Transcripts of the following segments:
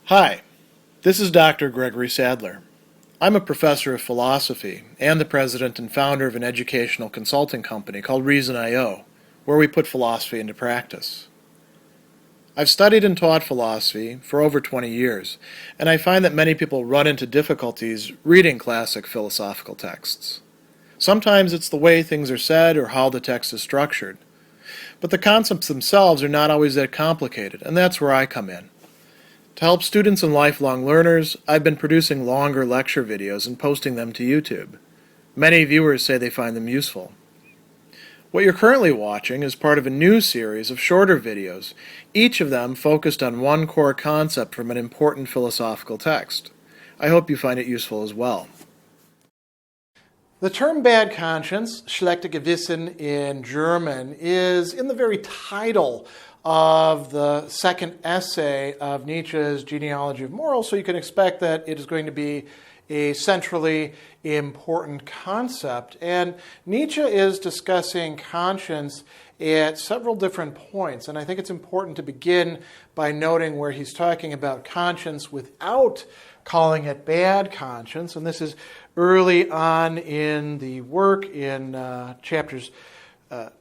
Hi, this is Dr. Gregory Sadler. I'm a professor of philosophy and the president and founder of an educational consulting company called Reason.io, where we put philosophy into practice. I've studied and taught philosophy for over 20 years, and I find that many people run into difficulties reading classic philosophical texts. Sometimes it's the way things are said or how the text is structured. But the concepts themselves are not always that complicated, and that's where I come in. To help students and lifelong learners, I've been producing longer lecture videos and posting them to YouTube. Many viewers say they find them useful. What you're currently watching is part of a new series of shorter videos, each of them focused on one core concept from an important philosophical text. I hope you find it useful as well. The term bad conscience, schlechte Gewissen in German, is in the very title of the second essay of Nietzsche's Genealogy of Morals, so you can expect that it is going to be a centrally important concept. And Nietzsche is discussing conscience at several different points, and I think it's important to begin by noting where he's talking about conscience without calling it bad conscience, and this is early on in the work in chapters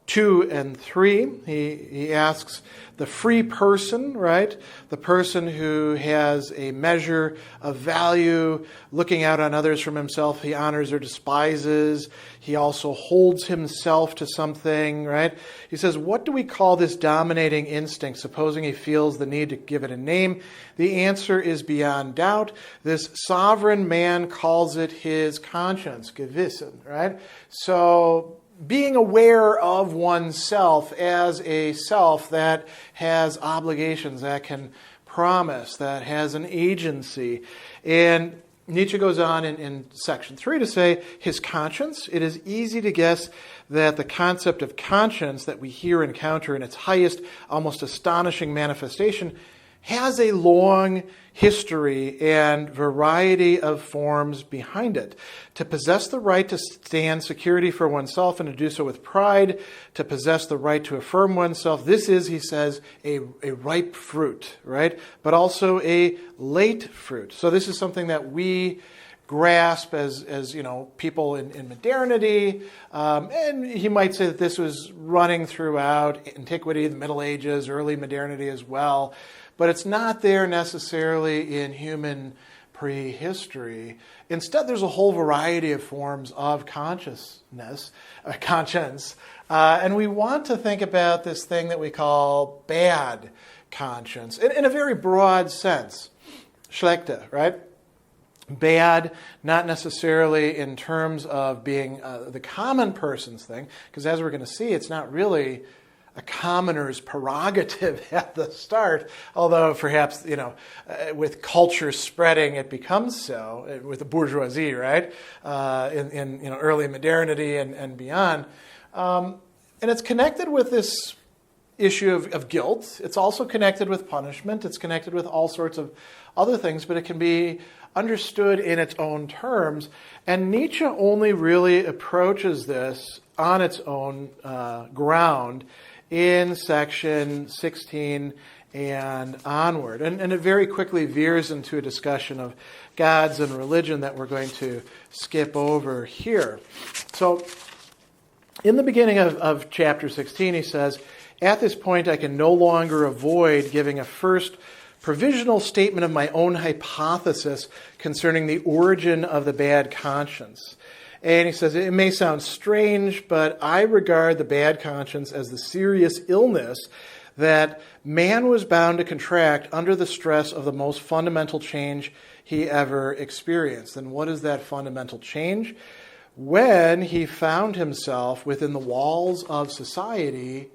2 and 3. He asks the free person, right? The person who has a measure of value, looking out on others from himself, he honors or despises. He also holds himself to something, right? He says, what do we call this dominating instinct, supposing he feels the need to give it a name? The answer is beyond doubt. This sovereign man calls it his conscience, Gewissen, right? So being aware of oneself as a self that has obligations, that can promise, that has an agency. And Nietzsche goes on in section 3 to say, his conscience, it is easy to guess that the concept of conscience that we here encounter in its highest, almost astonishing manifestation has a long history and variety of forms behind it. To possess the right to stand security for oneself and to do so with pride, to possess the right to affirm oneself, this is, he says, a ripe fruit, right? But also a late fruit. So this is something that we grasp as people in modernity, and he might say that this was running throughout antiquity, the Middle Ages, early modernity as well. But it's not there necessarily in human prehistory. Instead, there's a whole variety of forms of conscience, and we want to think about this thing that we call bad conscience in a very broad sense. Schlechte, right? Bad, not necessarily in terms of being the common person's thing, because as we're going to see, it's not really a commoner's prerogative at the start, although perhaps, with culture spreading, it becomes so, with the bourgeoisie, right, in early modernity and beyond. And it's connected with this issue of guilt. It's also connected with punishment. It's connected with all sorts of other things, but it can be understood in its own terms. And Nietzsche only really approaches this on its own ground in section 16 and onward. And it very quickly veers into a discussion of gods and religion that we're going to skip over here. So in the beginning of chapter 16, he says, at this point I can no longer avoid giving a first provisional statement of my own hypothesis concerning the origin of the bad conscience. And he says, it may sound strange, but I regard the bad conscience as the serious illness that man was bound to contract under the stress of the most fundamental change he ever experienced. And what is that fundamental change? When he found himself within the walls of society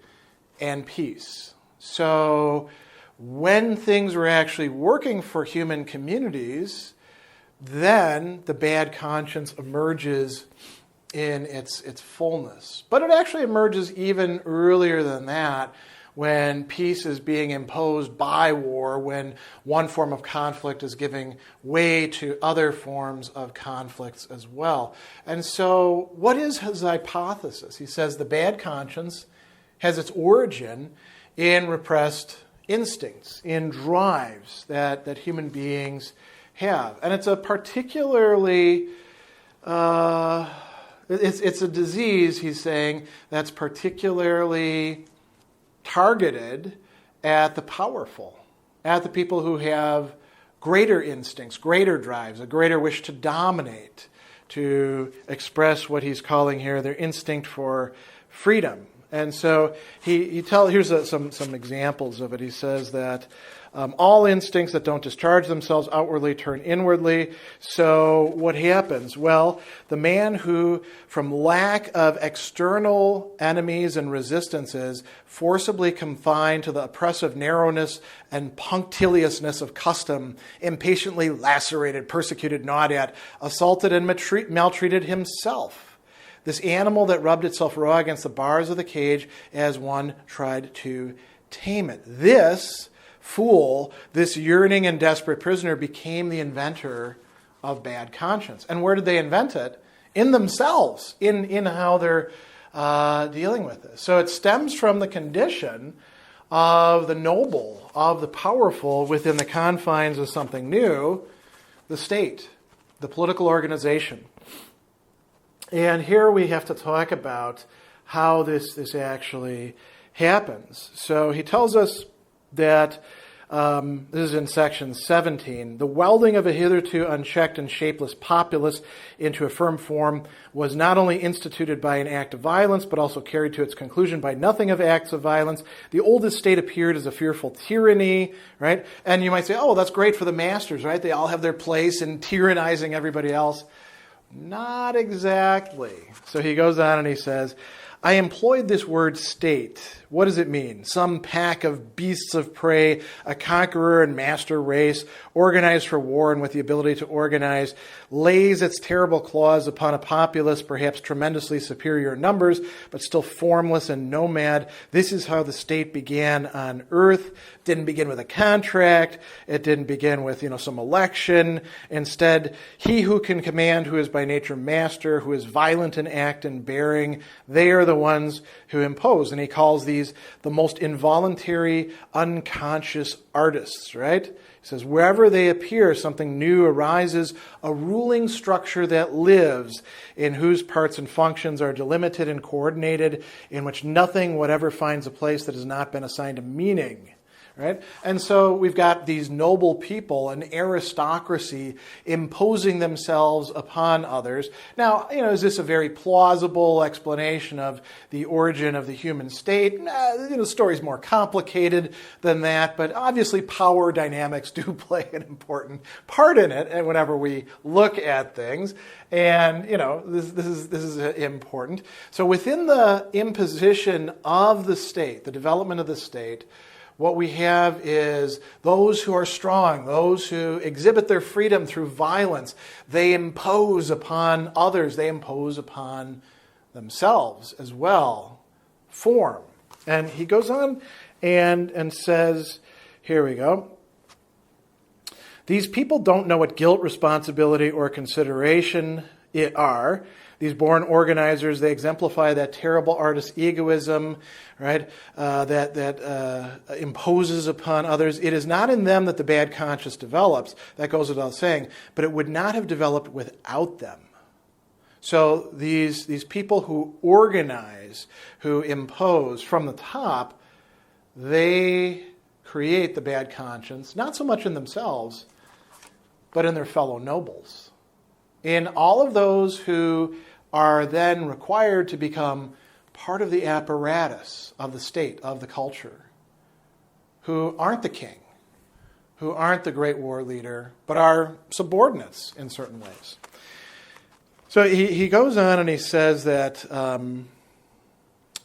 and peace. So when things were actually working for human communities, then the bad conscience emerges in its fullness. But it actually emerges even earlier than that, when peace is being imposed by war, when one form of conflict is giving way to other forms of conflicts as well. And so what is his hypothesis? He says the bad conscience has its origin in repressed instincts, in drives that human beings have. And it's a particularly, it's a disease, he's saying, that's particularly targeted at the powerful, at the people who have greater instincts, greater drives, a greater wish to dominate, to express what he's calling here their instinct for freedom. And so here's some examples of it. He says that all instincts that don't discharge themselves outwardly turn inwardly. So what happens? Well, the man who, from lack of external enemies and resistances, forcibly confined to the oppressive narrowness and punctiliousness of custom, impatiently lacerated, persecuted, gnawed at, assaulted, and maltreated himself. This animal that rubbed itself raw against the bars of the cage as one tried to tame it. This fool, this yearning and desperate prisoner, became the inventor of bad conscience. And where did they invent it? In themselves, in how they're dealing with this. So it stems from the condition of the noble, of the powerful within the confines of something new, the state, the political organization. And here we have to talk about how this actually happens. So he tells us that, this is in section 17, the welding of a hitherto unchecked and shapeless populace into a firm form was not only instituted by an act of violence, but also carried to its conclusion by nothing of acts of violence. The oldest state appeared as a fearful tyranny, right? And you might say, oh, that's great for the masters, right? They all have their place in tyrannizing everybody else. Not exactly. So he goes on and he says, I employed this word state. What does it mean? Some pack of beasts of prey, a conqueror and master race, organized for war and with the ability to organize, lays its terrible claws upon a populace, perhaps tremendously superior in numbers, but still formless and nomad. This is how the state began on earth. It didn't begin with a contract. It didn't begin with, some election. Instead, he who can command, who is by nature master, who is violent in act and bearing, they are the ones who impose. And he calls these the most involuntary, unconscious artists, right? He says, wherever they appear, something new arises, a ruling structure that lives, in whose parts and functions are delimited and coordinated, in which nothing whatever finds a place that has not been assigned a meaning. Right? And so we've got these noble people, an aristocracy, imposing themselves upon others. Now, is this a very plausible explanation of the origin of the human state? The story's more complicated than that, but obviously power dynamics do play an important part in it, and whenever we look at things. And, this is important. So within the imposition of the state, the development of the state, what we have is those who are strong, those who exhibit their freedom through violence. They impose upon others. They impose upon themselves as well. Form. And he goes on and says, here we go. These people don't know what guilt, responsibility, or consideration are. These born organizers, they exemplify that terrible artist egoism, right? That imposes upon others. It is not in them that the bad conscience develops. That goes without saying. But it would not have developed without them. So these people who organize, who impose from the top, they create the bad conscience, not so much in themselves, but in their fellow nobles. In all of those who are then required to become part of the apparatus of the state, of the culture, who aren't the king, who aren't the great war leader, but are subordinates in certain ways. So he goes on and he says that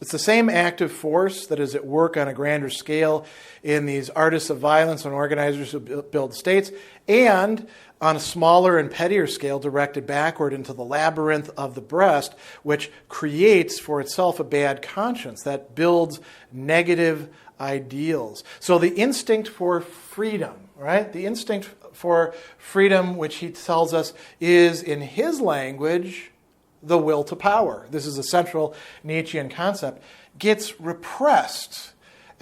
it's the same active force that is at work on a grander scale in these artists of violence and organizers who build states, and on a smaller and pettier scale directed backward into the labyrinth of the breast, which creates for itself a bad conscience that builds negative ideals. So the instinct for freedom, right? The instinct for freedom, which he tells us is, in his language, the will to power. This is a central Nietzschean concept. Gets repressed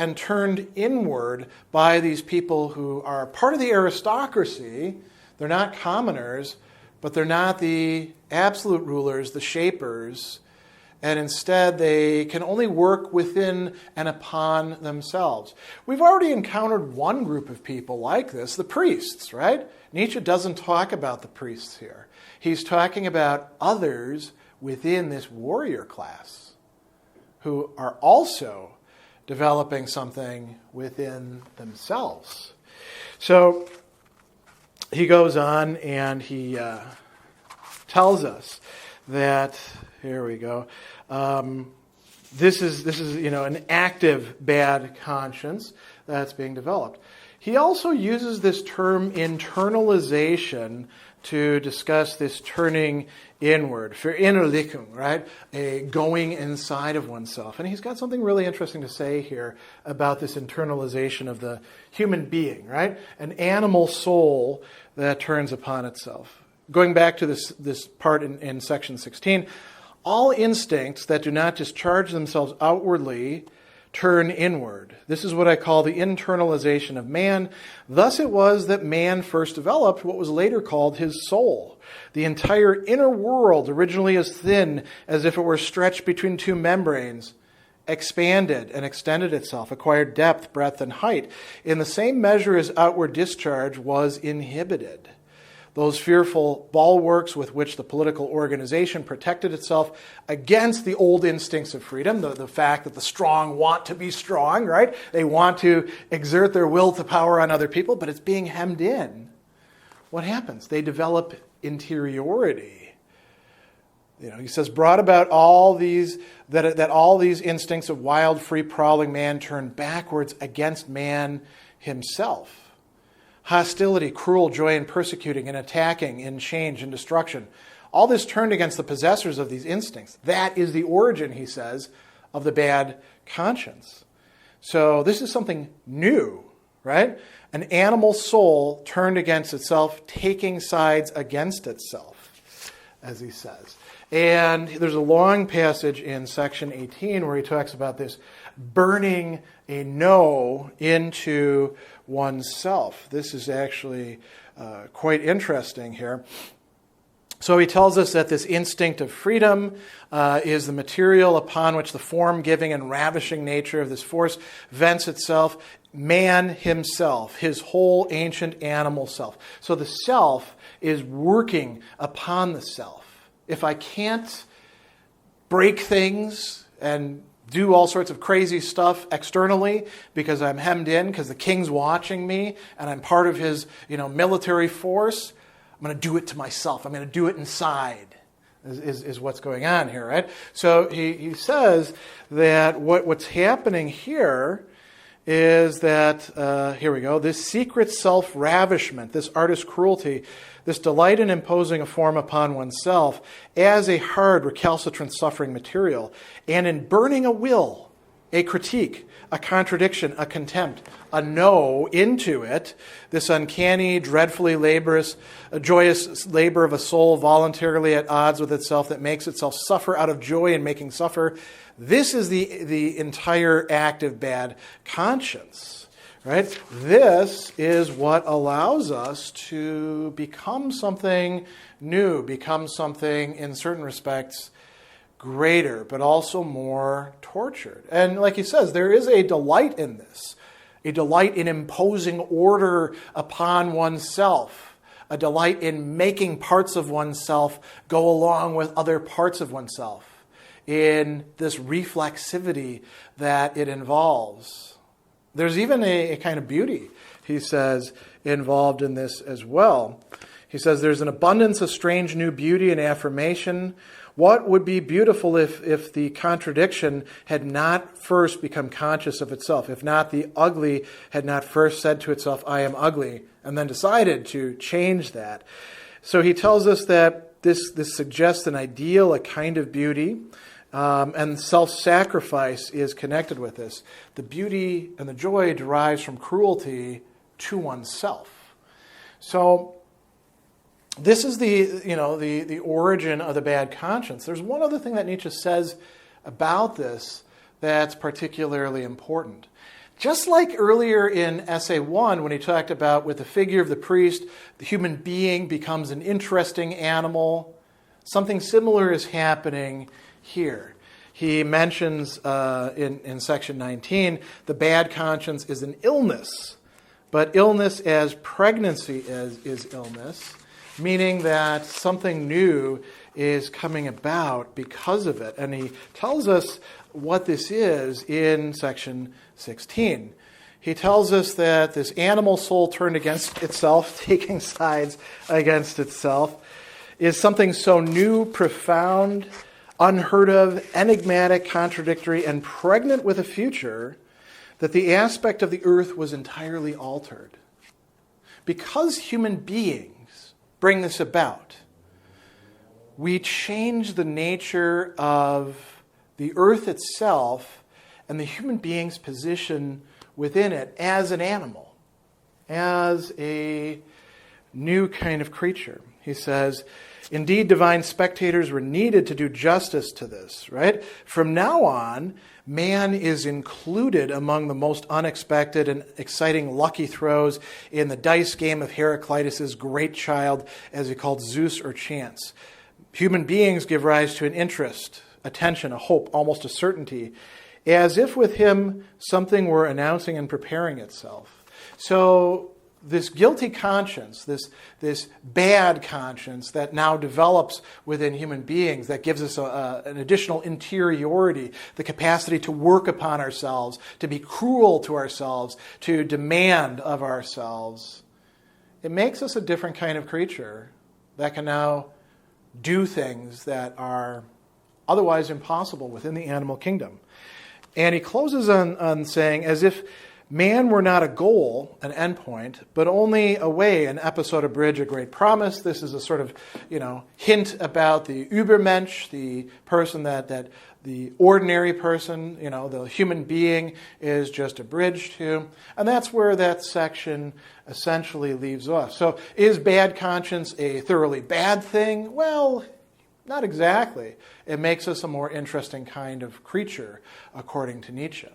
and turned inward by these people who are part of the aristocracy. They're not commoners, but they're not the absolute rulers, the shapers, and instead they can only work within and upon themselves. We've already encountered one group of people like this, the priests, right? Nietzsche doesn't talk about the priests here. He's talking about others within this warrior class who are also developing something within themselves. So he goes on and he tells us that, here we go, this is an active bad conscience that's being developed. He also uses this term internalization to discuss this turning inward, Verinnerlichung, right? A going inside of oneself. And he's got something really interesting to say here about this internalization of the human being, right? An animal soul that turns upon itself. Going back to this part in section 16, all instincts that do not discharge themselves outwardly turn inward. This is what I call the internalization of man. Thus it was that man first developed what was later called his soul. The entire inner world, originally as thin as if it were stretched between two membranes, expanded and extended itself, acquired depth, breadth, and height, in the same measure as outward discharge was inhibited. Those fearful bulwarks with which the political organization protected itself against the old instincts of freedom, the fact that the strong want to be strong, right? They want to exert their will to power on other people, but it's being hemmed in. What happens? They develop interiority. He says, brought about all these, that all these instincts of wild, free, prowling man turn backwards against man himself. Hostility, cruel joy in persecuting and attacking, in change and destruction. All this turned against the possessors of these instincts. That is the origin, he says, of the bad conscience. So this is something new, right? An animal soul turned against itself, taking sides against itself, as he says. And there's a long passage in section 18 where he talks about this burning a no into oneself. This is actually quite interesting here. So he tells us that this instinct of freedom is the material upon which the form-giving and ravishing nature of this force vents itself. Man himself, his whole ancient animal self. So the self is working upon the self. If I can't break things and do all sorts of crazy stuff externally because I'm hemmed in, because the king's watching me and I'm part of his military force, I'm going to do it to myself. I'm going to do it inside, is what's going on here, right? So he says that what's happening here is that, here we go, this secret self-ravishment, this artist cruelty, this delight in imposing a form upon oneself as a hard, recalcitrant, suffering material, and in burning a will, a critique, a contradiction, a contempt, a no into it, this uncanny, dreadfully laborious, joyous labor of a soul voluntarily at odds with itself that makes itself suffer out of joy in making suffer. This is the entire active bad conscience. Right? This is what allows us to become something new, become something, in certain respects, greater, but also more tortured. And like he says, there is a delight in this, a delight in imposing order upon oneself, a delight in making parts of oneself go along with other parts of oneself, in this reflexivity that it involves. There's even a kind of beauty, he says, involved in this as well. He says there's an abundance of strange new beauty and affirmation. What would be beautiful if the contradiction had not first become conscious of itself, if not the ugly had not first said to itself, I am ugly, and then decided to change that. So he tells us that this suggests an ideal, a kind of beauty, and self-sacrifice is connected with this. The beauty and the joy derives from cruelty to oneself. So this is the origin of the bad conscience. There's one other thing that Nietzsche says about this that's particularly important. Just like earlier in Essay 1, when he talked about with the figure of the priest, the human being becomes an interesting animal, something similar is happening here. He mentions in section 19, the bad conscience is an illness, but illness as pregnancy is illness, meaning that something new is coming about because of it. And he tells us what this is in section 16. He tells us that this animal soul turned against itself, taking sides against itself, is something so new, profound, unheard of, enigmatic, contradictory, and pregnant with a future that the aspect of the earth was entirely altered. Because human beings bring this about, we change the nature of the earth itself and the human being's position within it as an animal, as a new kind of creature. He says, indeed, divine spectators were needed to do justice to this, right? From now on, man is included among the most unexpected and exciting lucky throws in the dice game of Heraclitus' great child, as he called Zeus or chance. Human beings give rise to an interest, attention, a hope, almost a certainty, as if with him something were announcing and preparing itself. So this guilty conscience, this bad conscience that now develops within human beings, that gives us an additional interiority, the capacity to work upon ourselves, to be cruel to ourselves, to demand of ourselves, it makes us a different kind of creature that can now do things that are otherwise impossible within the animal kingdom. And he closes on saying, as if man were not a goal, an endpoint, but only a way, an episode, a bridge, a great promise. This is a sort of, hint about the Übermensch, the person that the ordinary person, the human being is just a bridge to. And that's where that section essentially leaves off. So is bad conscience a thoroughly bad thing? Well, not exactly. It makes us a more interesting kind of creature, according to Nietzsche.